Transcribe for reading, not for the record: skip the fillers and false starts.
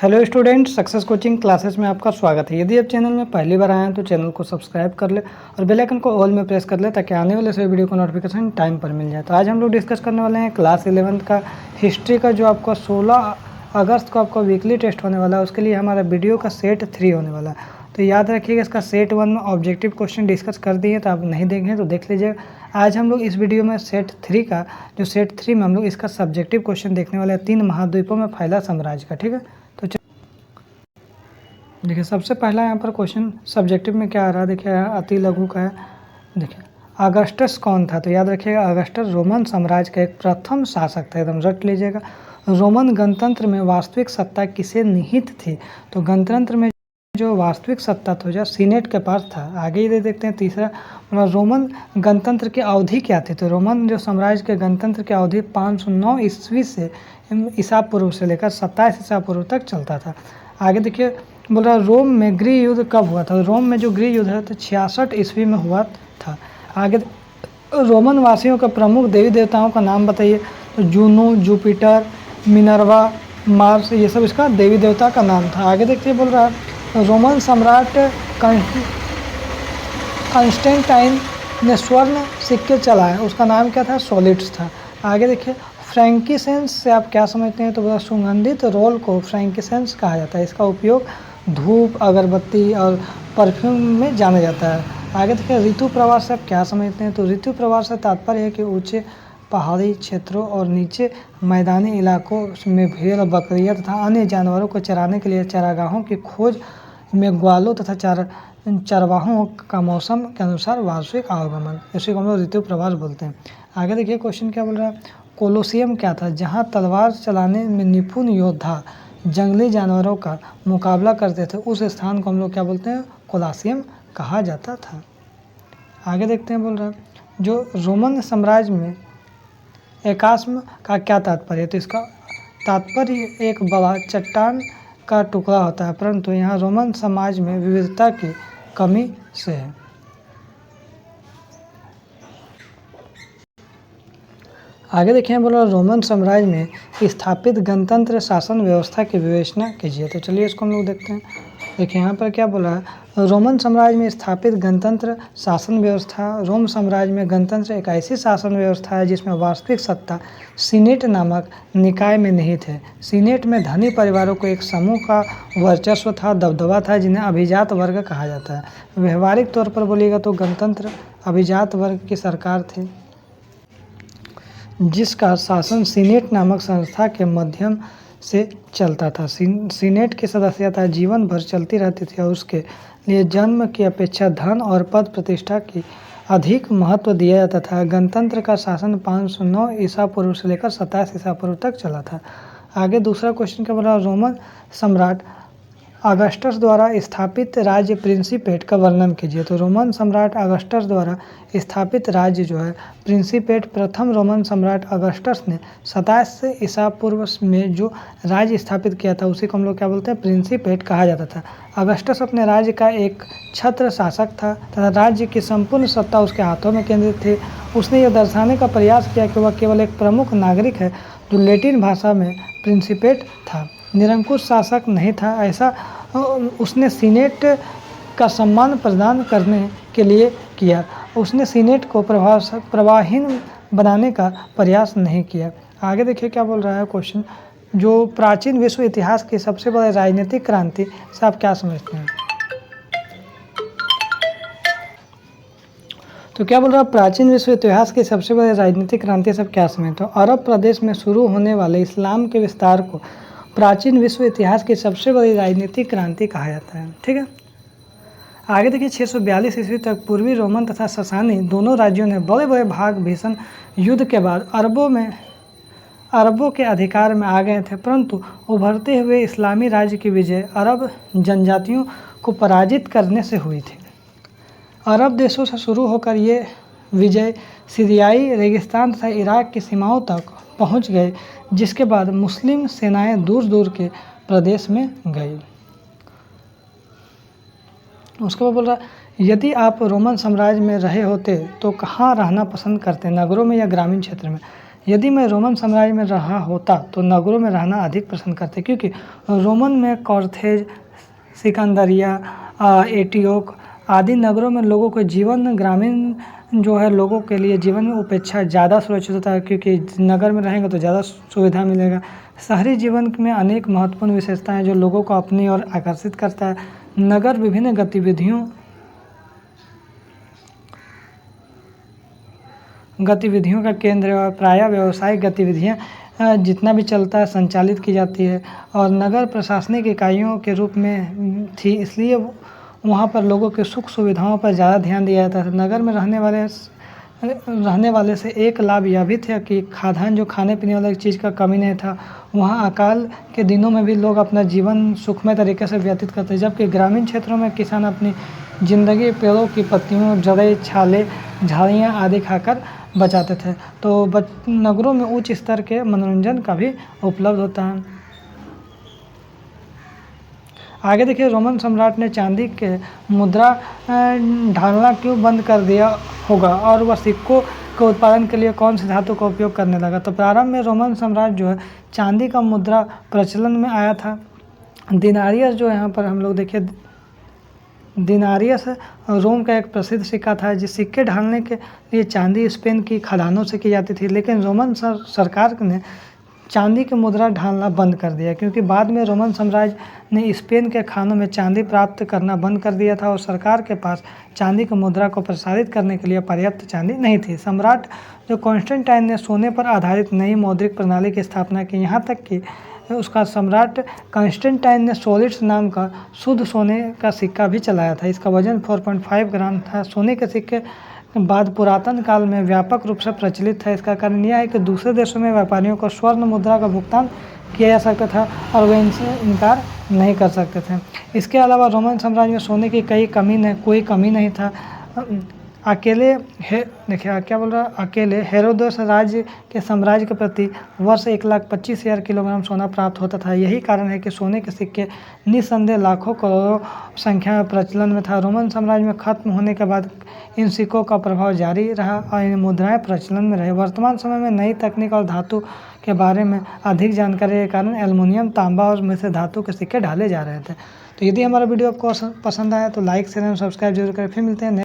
Hello student, success coaching classes में आपका स्वागत है। यदि आप चैनल में पहली बार आए हैं तो चैनल को सब्सक्राइब कर ले और बेल आइकन को ऑल में प्रेस कर ले ताकि आने वाले सभी वीडियो को नोटिफिकेशन टाइम पर मिल जाए। तो आज हम लोग डिस्कस करने वाले हैं क्लास 11th का हिस्ट्री का, जो आपका 16 अगस्त को आपका वीकली टेस्ट होने वाला है। उसके लिए हमारा वीडियो का सेट 3 होने वाला है। तो याद रखिएगा, इसका सेट 1 में ऑब्जेक्टिव क्वेश्चन डिस्कस कर दिए, तो आप नहीं देखें तो देख लीजिएगा। आज हम लोग इस वीडियो में सेट 3 का, जो सेट 3 में हम लोग इसका सब्जेक्टिव क्वेश्चन देखने वाले हैं, 3 महाद्वीपों में फैला साम्राज्य का। ठीक है, तो देखिए सबसे पहला यहाँ पर क्वेश्चन सब्जेक्टिव में क्या आ रहा है, देखिए अति लघु का है। देखिए अगस्टस कौन था, तो याद रखिएगा अगस्टस रोमन साम्राज्य का एक प्रथम शासक था, एकदम रट लीजिएगा। रोमन गणतंत्र में वास्तविक सत्ता किसे निहित थी, तो गणतंत्र में जो वास्तविक सत्ता था जो सीनेट के पास था। आगे ये देखते हैं तीसरा, रोमन गणतंत्र की अवधि क्या थी, तो रोमन जो साम्राज्य के गणतंत्र की अवधि 509 ईस्वी से ईसा पूर्व से लेकर 27 ईसा पूर्व तक चलता था। आगे देखिए बोल रहा रोम में गृह युद्ध कब हुआ था, रोम में जो गृह युद्ध है तो 66 ईस्वी में हुआ था। आगे रोमन वासियों के प्रमुख देवी देवताओं का नाम बताइए, तो जूनो, जुपिटर, मिनर्वा, मार्स, ये सब इसका देवी देवता का नाम था। आगे देखिए बोल रहा है रोमन सम्राट कंस्टेंटाइन ने स्वर्ण सिक्के चलाए, उसका नाम क्या था, सॉलिड्स था। आगे देखिए फ्रैंकीसेंस से आप क्या समझते हैं, तो बोला सुगंधित रोल को फ्रैंकीसेंस कहा जाता है। इसका उपयोग धूप, अगरबत्ती और परफ्यूम में जाना जाता है। आगे देखिए ऋतु प्रवास से आप क्या समझते हैं, तो ऋतु प्रवास से तात्पर्य है कि ऊंचे पहाड़ी क्षेत्रों और नीचे मैदानी इलाकों में भेड़, बकरियां तथा अन्य जानवरों को चराने के लिए चारागाहों की खोज में ग्वालों तथा चरवाहों का मौसम के अनुसार वार्षिक आवागमन, इसी को हम लोग ऋतु प्रवास बोलते हैं। आगे देखिए क्वेश्चन क्या बोल रहा है, कोलोसियम क्या था, जहां तलवार चलाने में निपुण योद्धा जंगली जानवरों का मुकाबला करते थे, उस स्थान को हम लोग क्या बोलते हैं, कोलोसियम कहा जाता था। आगे देखते हैं बोल रहा है जो रोमन साम्राज्य में एकास्म का क्या तात्पर्य है, तो इसका तात्पर्य एक बड़ा चट्टान का टुकड़ा होता है, परंतु यहाँ रोमन समाज में विविधता की कमी से है। आगे देखें बोला रोमन साम्राज्य में स्थापित गणतंत्र शासन व्यवस्था की विवेचना कीजिए, तो चलिए इसको हम लोग देखते हैं। देखिए यहाँ पर क्या बोला है, रोमन साम्राज्य में स्थापित गणतंत्र शासन व्यवस्था। रोम साम्राज्य में गणतंत्र एक ऐसी शासन व्यवस्था है जिसमें वास्तविक सत्ता सीनेट नामक निकाय में निहित है। सीनेट में धनी परिवारों को एक समूह का वर्चस्व था, दबदबा था, जिन्हें अभिजात वर्ग कहा जाता है। व्यवहारिक तौर पर बोलिएगा तो गणतंत्र अभिजात वर्ग की सरकार थी, जिसका शासन सीनेट नामक संस्था के माध्यम से चलता था। सीनेट की सदस्यता जीवन भर चलती रहती थी और उसके लिए जन्म की अपेक्षा धन और पद प्रतिष्ठा की अधिक महत्व दिया जाता था। गणतंत्र का शासन 509 ईसा पूर्व से लेकर 27 ईसा पूर्व तक चला था। आगे दूसरा क्वेश्चन क्या बोला, रोमन सम्राट अगस्टस द्वारा स्थापित राज्य प्रिंसिपेट का वर्णन कीजिए, तो रोमन सम्राट अगस्टस द्वारा स्थापित राज्य जो है प्रिंसिपेट, प्रथम रोमन सम्राट अगस्टस ने 27 ईसा पूर्व में जो राज्य स्थापित किया था उसी को हम लोग क्या बोलते हैं, प्रिंसिपेट कहा जाता था। अगस्टस अपने राज्य का एक छत्र शासक था तथा राज्य की संपूर्ण सत्ता उसके हाथों में केंद्रित थी। उसने यह दर्शाने का प्रयास किया कि वह केवल एक प्रमुख नागरिक है जो लैटिन भाषा में प्रिंसिपेट था, निरंकुश शासक नहीं था। ऐसा उसने सीनेट का सम्मान प्रदान करने के लिए किया। उसने सीनेट को प्रवाहहीन बनाने का प्रयास नहीं किया। आगे देखिए क्या बोल रहा है क्वेश्चन, जो प्राचीन विश्व इतिहास की सबसे बड़ी राजनीतिक क्रांति से आप क्या समझते हैं, तो क्या बोल रहा है प्राचीन विश्व इतिहास की सबसे बड़ी राजनीतिक क्रांति से आप क्या समझते हो। अरब प्रदेश में शुरू होने वाले इस्लाम के विस्तार को प्राचीन विश्व इतिहास की सबसे बड़ी राजनीतिक क्रांति कहा जाता है। ठीक है, आगे देखिए 642 ईस्वी तक पूर्वी रोमन तथा ससानी दोनों राज्यों ने बड़े बड़े भाग भीषण युद्ध के बाद अरबों के अधिकार में आ गए थे, परंतु उभरते हुए इस्लामी राज्य की विजय अरब जनजातियों को पराजित करने से हुई थी। अरब देशों से शुरू होकर ये विजय सीरियाई रेगिस्तान तथा इराक की सीमाओं तक पहुंच गए, जिसके बाद मुस्लिम सेनाएं दूर दूर के प्रदेश में गई। उसके बाद बोल रहा यदि आप रोमन साम्राज्य में रहे होते तो कहाँ रहना पसंद करते, नगरों में या ग्रामीण क्षेत्र में। यदि मैं रोमन साम्राज्य में रहा होता तो नगरों में रहना अधिक पसंद करते, क्योंकि रोमन में कॉर्थेज, सिकंदरिया, एंटियोक आदि नगरों में लोगों के जीवन ग्रामीण जो है लोगों के लिए जीवन में अपेक्षा ज़्यादा सुरक्षित होता है, क्योंकि नगर में रहेंगे तो ज़्यादा सुविधा मिलेगा। शहरी जीवन में अनेक महत्वपूर्ण विशेषताएं हैं जो लोगों को अपनी ओर आकर्षित करता है। नगर विभिन्न गतिविधियों का केंद्र है और प्रायः व्यावसायिक गतिविधियां जितना भी चलता है संचालित की जाती है, और नगर प्रशासनिक इकाइयों के रूप में थी, इसलिए वहाँ पर लोगों के सुख सुविधाओं पर ज़्यादा ध्यान दिया जाता है। नगर में रहने वाले से एक लाभ यह भी था कि खाद्यान्न जो खाने पीने वाली चीज़ का कमी नहीं था। वहाँ अकाल के दिनों में भी लोग अपना जीवन सुखमय तरीके से व्यतीत करते, जबकि ग्रामीण क्षेत्रों में किसान अपनी ज़िंदगी पेड़ों की पत्तियों, जड़ें, छाले, झाड़ियाँ आदि खाकर बचाते थे। तो नगरों में उच्च स्तर के मनोरंजन का भी उपलब्ध होता है। आगे देखिए, रोमन सम्राट ने चांदी के मुद्रा ढालना क्यों बंद कर दिया होगा और वह सिक्कों के उत्पादन के लिए कौन सी धातु का उपयोग करने लगा। तो प्रारंभ में रोमन साम्राज्य जो है चांदी का मुद्रा प्रचलन में आया था। दिनारियस जो यहाँ पर हम लोग देखिए, दिनारियस रोम का एक प्रसिद्ध सिक्का था। जिस सिक्के ढालने के लिए चांदी स्पेन की खदानों से की जाती थी, लेकिन रोमन सरकार ने चांदी की मुद्रा ढालना बंद कर दिया, क्योंकि बाद में रोमन साम्राज्य ने स्पेन के खानों में चांदी प्राप्त करना बंद कर दिया था और सरकार के पास चांदी की मुद्रा को प्रसारित करने के लिए पर्याप्त चांदी नहीं थी। सम्राट जो कॉन्स्टेंटाइन ने सोने पर आधारित नई मौद्रिक प्रणाली की स्थापना की, यहाँ तक कि उसका सम्राट कॉन्स्टेंटाइन ने सोलिड्स नाम का शुद्ध सोने का सिक्का भी चलाया था। इसका वजन 4.5 ग्राम था। सोने के सिक्के बाद पुरातन काल में व्यापक रूप से प्रचलित था। इसका कारण यह है कि दूसरे देशों में व्यापारियों को स्वर्ण मुद्रा का भुगतान किया जा सकता था और वे इनसे इनकार नहीं कर सकते थे। इसके अलावा रोमन साम्राज्य में सोने की कोई कमी नहीं था। अकेले हेरोदस राज्य के साम्राज्य के प्रति वर्ष 1,25,000 किलोग्राम सोना प्राप्त होता था। यही कारण है कि सोने के सिक्के निस्संदेह लाखों करोड़ों संख्या में प्रचलन में था। रोमन साम्राज्य में खत्म होने के बाद इन सिक्कों का प्रभाव जारी रहा और इन मुद्राएं प्रचलन में रही। वर्तमान समय में नई तकनीक और धातु के बारे में अधिक जानकारी के कारण एल्युमिनियम, तांबा और मिश्र धातु के सिक्के ढाले जा रहे थे। तो यदि हमारा वीडियो आपको पसंद आया तो लाइक, शेयर एवं सब्सक्राइब जरूर करें। फिर मिलते हैं।